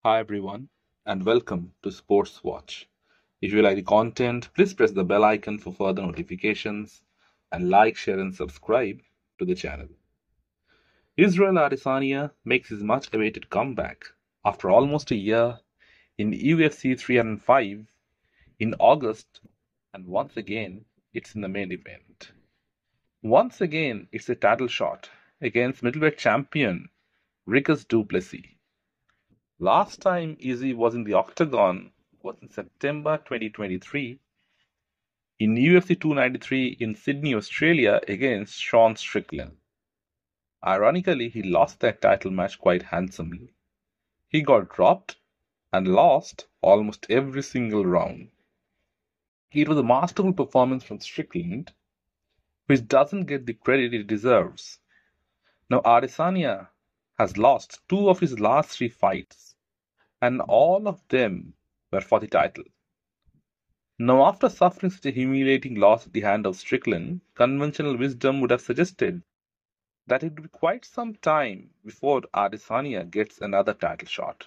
Hi everyone, and welcome to Sports Watch. If you like the content, please press the bell icon for further notifications and like, share, and subscribe to the channel. Israel Adesanya makes his much awaited comeback after almost a year in UFC 305 in August, and once again, it's in the main event. Once again, it's a title shot against middleweight champion Dricus Duplessis. Last time Izzy was in the octagon was in September 2023 in UFC 293 in Sydney, Australia against Sean Strickland. Ironically, he lost that title match quite handsomely. He got dropped and lost almost every single round. It was a masterful performance from Strickland, which doesn't get the credit it deserves. Now, Adesanya has lost two of his last three fights, and all of them were for the title. Now, after suffering such a humiliating loss at the hand of Strickland, conventional wisdom would have suggested that it would be quite some time before Adesanya gets another title shot.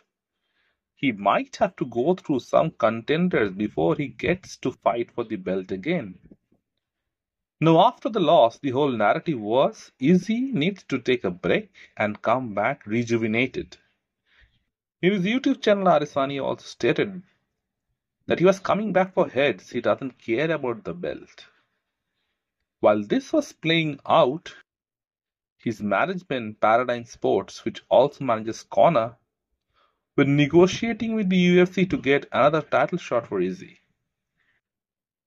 He might have to go through some contenders before he gets to fight for the belt again. Now, after the loss, the whole narrative was Izzy needs to take a break and come back rejuvenated. In his YouTube channel, Adesanya also stated that he was coming back for heads, he doesn't care about the belt. While this was playing out, his management, Paradigm Sports, which also manages Conor, were negotiating with the UFC to get another title shot for Izzy.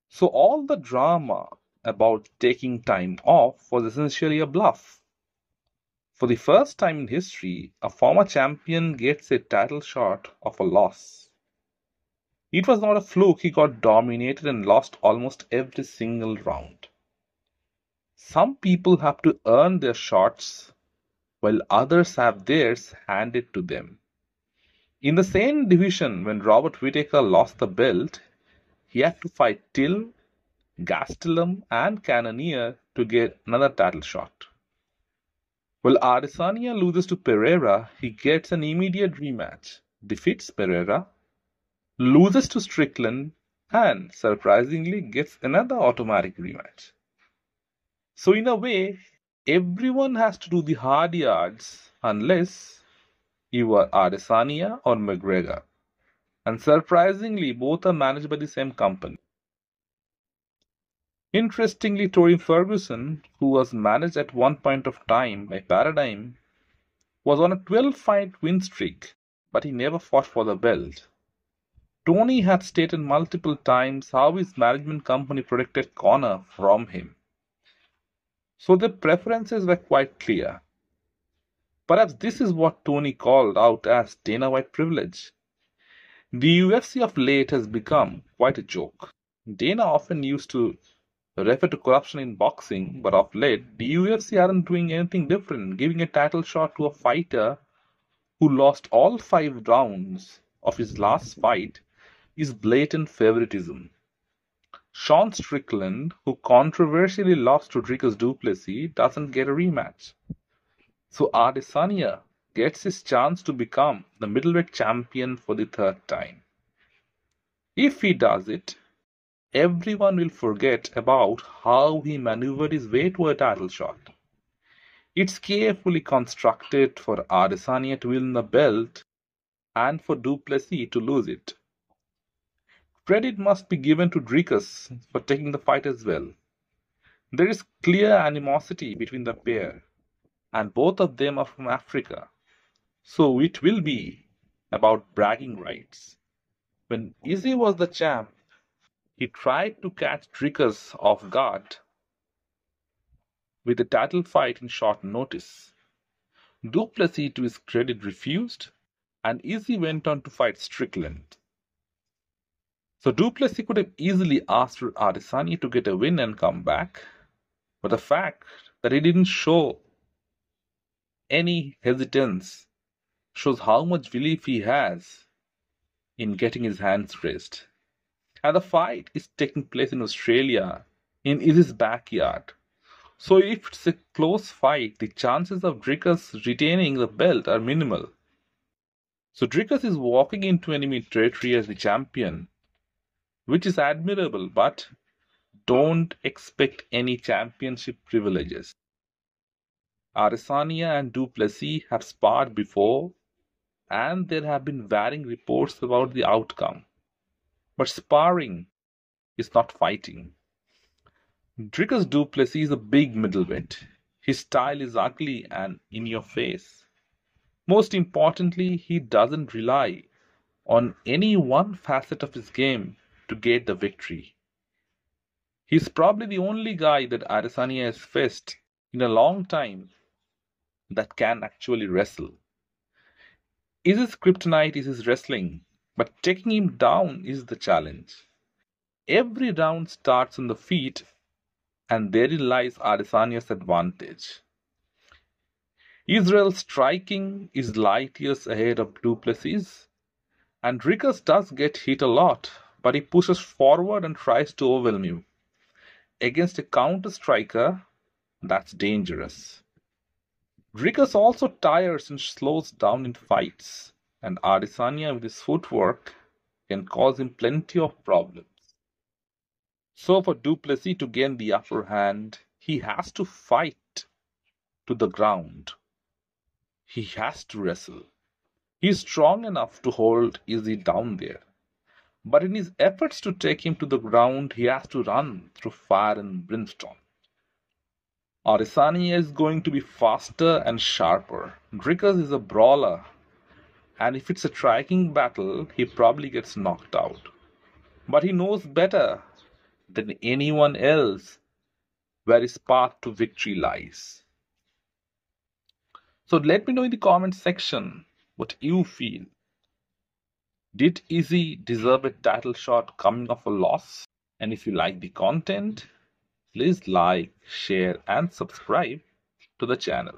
So all the drama about taking time off was essentially a bluff. For the first time in history, a former champion gets a title shot of a loss. It was not a fluke, he got dominated and lost almost every single round. Some people have to earn their shots, while others have theirs handed to them. In the same division, when Robert Whittaker lost the belt, he had to fight Till, Gastelum, and Cannonier to get another title shot. While Adesanya loses to Pereira, he gets an immediate rematch, defeats Pereira, loses to Strickland, and surprisingly gets another automatic rematch. So in a way, everyone has to do the hard yards unless you are Adesanya or McGregor. And surprisingly, both are managed by the same company. Interestingly, Tori Ferguson, who was managed at one point of time by Paradigm, was on a 12-fight win streak, but he never fought for the belt. Tony had stated multiple times how his management company protected Conor from him. So their preferences were quite clear. Perhaps this is what Tony called out as Dana White privilege. The UFC of late has become quite a joke. Dana often used to refer to corruption in boxing, but of late, the UFC aren't doing anything different, giving a title shot to a fighter who lost all 5 rounds of his last fight is blatant favoritism. Sean Strickland, who controversially lost to Dricus Duplessis, doesn't get a rematch. So Adesanya gets his chance to become the middleweight champion for the 3rd time. If he does it, everyone will forget about how he maneuvered his way to a title shot. It's carefully constructed for Adesanya to win the belt and for Duplessis to lose it. Credit must be given to Dricus for taking the fight as well. There is clear animosity between the pair, and both of them are from Africa, so it will be about bragging rights. When Izzy was the champ, he tried to catch Dricus off guard with a title fight in short notice. Duplessis, to his credit, refused, and Izzy went on to fight Strickland. So Duplessis could have easily asked Adesanya to get a win and come back, but the fact that he didn't show any hesitance shows how much belief he has in getting his hands raised. And the fight is taking place in Australia, in Izzy's backyard. So if it's a close fight, the chances of Dricus retaining the belt are minimal. So Dricus is walking into enemy territory as the champion, which is admirable, but don't expect any championship privileges. Adesanya and Duplessis have sparred before, and there have been varying reports about the outcome. But sparring is not fighting. Dricus Duplessis is a big middleweight. His style is ugly and in your face. Most importantly, he doesn't rely on any one facet of his game to get the victory. He's probably the only guy that Adesanya has faced in a long time that can actually wrestle. Izzy's kryptonite is his wrestling, but taking him down is the challenge. Every round starts on the feet, and therein lies Adesanya's advantage. Israel's striking is light years ahead of Duplessis, and Dricus does get hit a lot, but he pushes forward and tries to overwhelm you. Against a counter striker, that's dangerous. Dricus also tires and slows down in fights, and Adesanya with his footwork can cause him plenty of problems. So for Duplessis to gain the upper hand, he has to fight to the ground. He has to wrestle. He is strong enough to hold Izzy down there. But in his efforts to take him to the ground, he has to run through fire and brimstone. Adesanya is going to be faster and sharper. Dricus is a brawler, and if it's a striking battle, he probably gets knocked out. But he knows better than anyone else where his path to victory lies. So let me know in the comment section what you feel. Did Izzy deserve a title shot coming off a loss? And if you like the content, please like, share and subscribe to the channel.